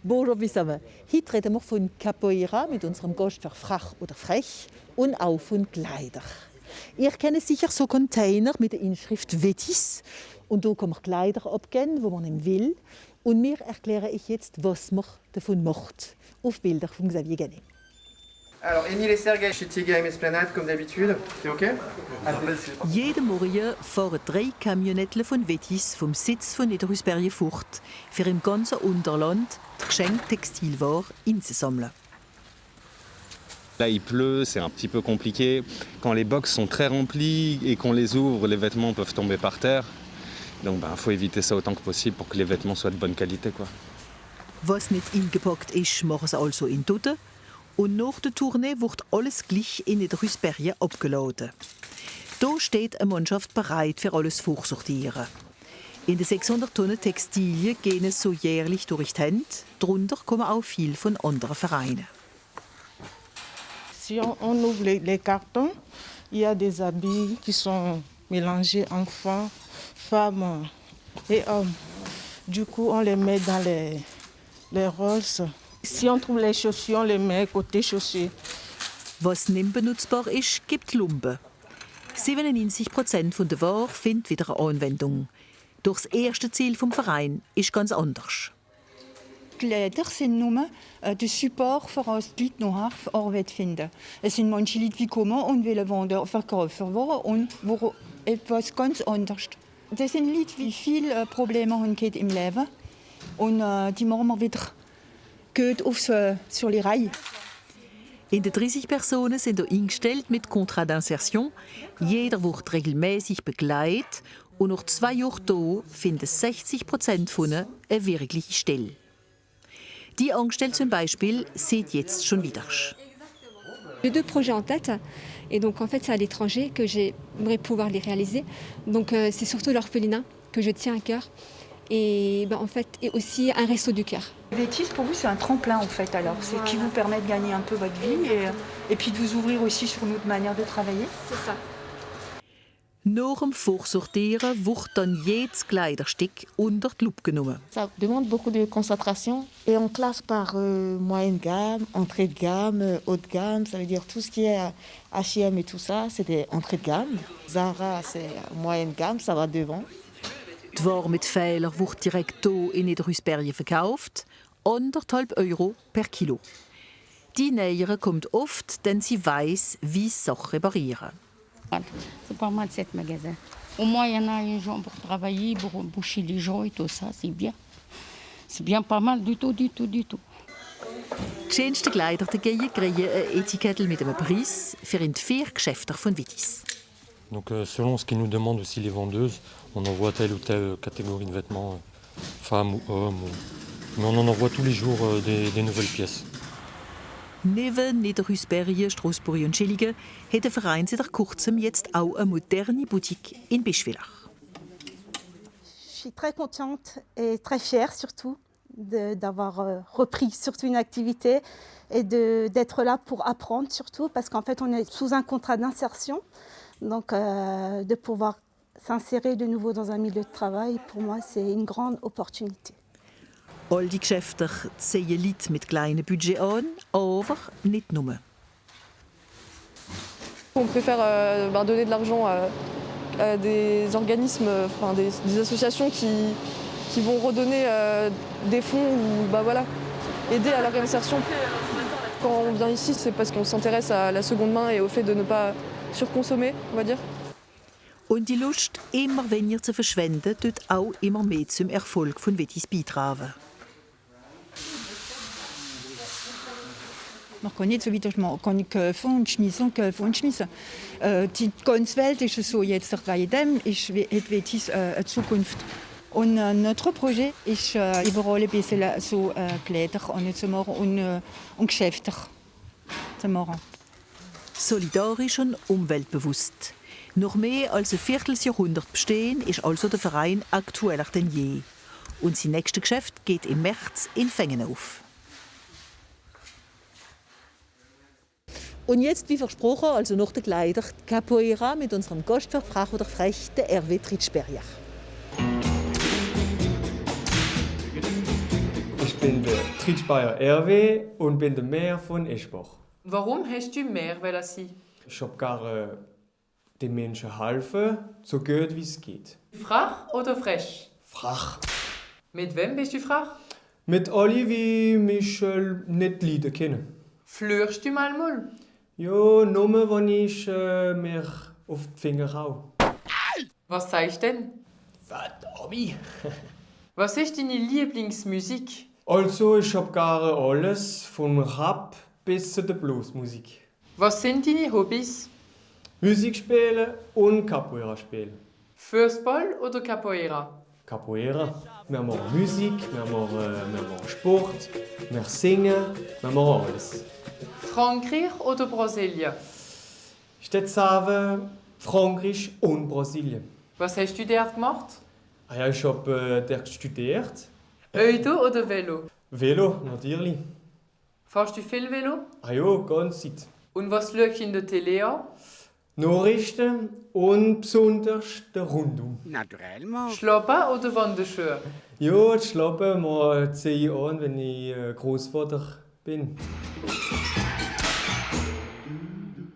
Bonjour zusammen. Heute reden wir von Capoeira mit unserem Gast für Frach oder Frech und auch von Kleider. Ihr kennt sicher so Container mit der Inschrift Vétis. Und da kann man Kleider abgeben, wo man ihn will. Und mir erkläre ich jetzt, was man davon macht. Auf Bilder von Xavier Genet. Alors, Émile et Sergei chez Tigay Esplanade, comme d'habitude. C'est OK? Jeden Morgen fahren 3 Kamionetten von Vétis vom Sitz von Niederrüsbergen fort, für im ganzen Unterland die geschenkte Textilware einzusammeln. Là, il pleut, c'est un petit peu compliqué. Quand les box sont très remplies et qu'on les ouvre, les vêtements peuvent tomber par terre. Donc, faut éviter ça autant que possible pour que les vêtements soient de bonne qualité, quoi. Was nicht eingepackt ist, machen sie also in Tutten. Und nach der Tournee wird alles gleich in Niederrüsbergen abgeladen. Hier steht eine Mannschaft bereit für alles Vorsortieren. In den 600 Tonnen Textilien gehen es so jährlich durch die Hände. Darunter kommen auch viele von anderen Vereinen. Si on ouvre les cartons, il y a des habits qui sont mélangés enfants, femmes et hommes. Du coup, on les met dans les roses. Si on trouve les chaussures, on les met côté chaussures. Was nicht benutzbar ist, gibt Lumpen. 97% der Ware findet wieder eine Anwendung. Doch das erste Ziel des Vereins ist ganz anders. Kleider zijn noemen de support voor als het lied nog haar arbeid vinden. Het zijn manche lied wie komen en willen worden verkaufen worden en voor etwas ganz anders. Het zijn lied wie veel problemen hebben im leven en die machen wir wieder gut auf sur les rails. In den 30 Personen sind hier eingestellt mit Contrat d'insertion. Jeder wird regelmäßig begleitet und nach 2 Jahren hier finden 60% von ihnen eine wirkliche Stelle. Die Angestellte zum Beispiel sieht jetzt schon wieder. J'ai 2 projets en tête et donc en fait c'est à l'étranger que j'aimerais pouvoir les réaliser. Donc c'est surtout l'orphelinat que je tiens à cœur et en fait et aussi un resto du cœur. Vétis, pour vous, c'est un tremplin en fait. Alors, c'est qui vous permet de gagner un peu votre vie et puis de vous ouvrir aussi sur une autre manière de travailler. C'est ça. Nach dem Vorsortieren wird dann jedes Kleiderstück unter die Lupe genommen. Ça demande beaucoup de concentration et on classe par moyenne gamme, entrée de gamme, haut de gamme. Ça veut dire tout ce qui est H&M et tout ça, c'est des entrées de gamme. Zara, c'est moyenne gamme, ça va devant. Die Ware mit Fehlern wird direkt hier in Niederrüsbergen verkauft. 1,5 € per Kilo. Die Näherin kommt oft, denn sie weiss, wie Sachen reparieren. C'est pas mal 7 magasins. Au moins, il y en a un jour pour travailler, pour boucher les gens et tout ça, c'est bien. C'est bien pas mal du tout. Die schönsten Kleider kriegen ein Etikett mit einem Preis für in die 4 Geschäfte von Vétis. Donc selon ce qu'ils nous demandent aussi les vendeuses, on envoie telle ou telle catégorie de vêtements, femmes ou hommes. Mais on en envoie tous les jours des nouvelles pièces. Neben Niederrüsbergen, Strasbourg und Schilligen hat der Verein seit kurzem jetzt auch eine moderne Boutique in Bischwiller. Je suis très contente et très fière surtout d'avoir repris surtout une activité et d'être là pour apprendre surtout parce qu'en fait on est sous un contrat d'insertion. Donc de pouvoir s'insérer de nouveau dans un milieu de travail, pour moi c'est une grande opportunité. All die Geschäfte ziehen Leute mit kleinen Budget an, aber nicht nur. On préfère donner de l'argent à des organismes, des associations qui vont redonner des fonds ou aider à la réinsertion. Quand on vient ici, c'est parce qu'on s'intéresse à la seconde main et au fait de ne pas surconsommer, on va dire. Und die Lust, immer weniger zu verschwenden, tut auch immer mehr zum Erfolg von Vétis beitragen. Man kann nicht so wieder kann ich kaufen und schmissen. Die ganze Welt ist so jetzt bei dem, ist Vétis eine Zukunft. Und notre projet ist überall ein bisschen so Kleider zu machen und Geschäfte zu machen. Solidarisch und umweltbewusst. Noch mehr als ein Vierteljahrhundert bestehen ist also der Verein aktueller denn je. Und sein nächstes Geschäft geht im März in Fengen auf. Und jetzt, wie versprochen, also nach den Kleidern, Capoeira mit unserem Gast für Frach oder Frech, der Hervé Tritschberger. Ich bin bin der Tritschbayer Hervé und bin der Maire von Eschbach. Warum hast du mehr sein? Ich habe gerne den Menschen helfen, so gut wie es geht. Frach oder frech? Frach. Mit wem bist du frach? Mit alle, wie mich nicht leiden können. Flürst du mal? Ja, nur wenn ich mir auf die Finger hau. Was sagst du denn? Verdammt! Was ist deine Lieblingsmusik? Also, ich hab gerne alles, von Rap bis zu der Bluesmusik. Was sind deine Hobbys? Musik spielen und Capoeira spielen. Fußball oder Capoeira? Capoeira. Wir machen Musik, wir machen Sport, wir singen, wir machen alles. Frankreich oder Brasilien? Ich würde sagen, Frankreich und Brasilien. Was hast du dort gemacht? Ja, ich habe dort studiert. Auto oder Velo? Velo, natürlich. Fährst du viel Velo? Ja, ganz Zeit. Und was schaust du in der Tele an? Nachrichten und besonders der Rundum. Naturellement. Schlappen oder Wanderschuhe? Ja, das Schlappen ziehe ich an, wenn ich Großvater bin.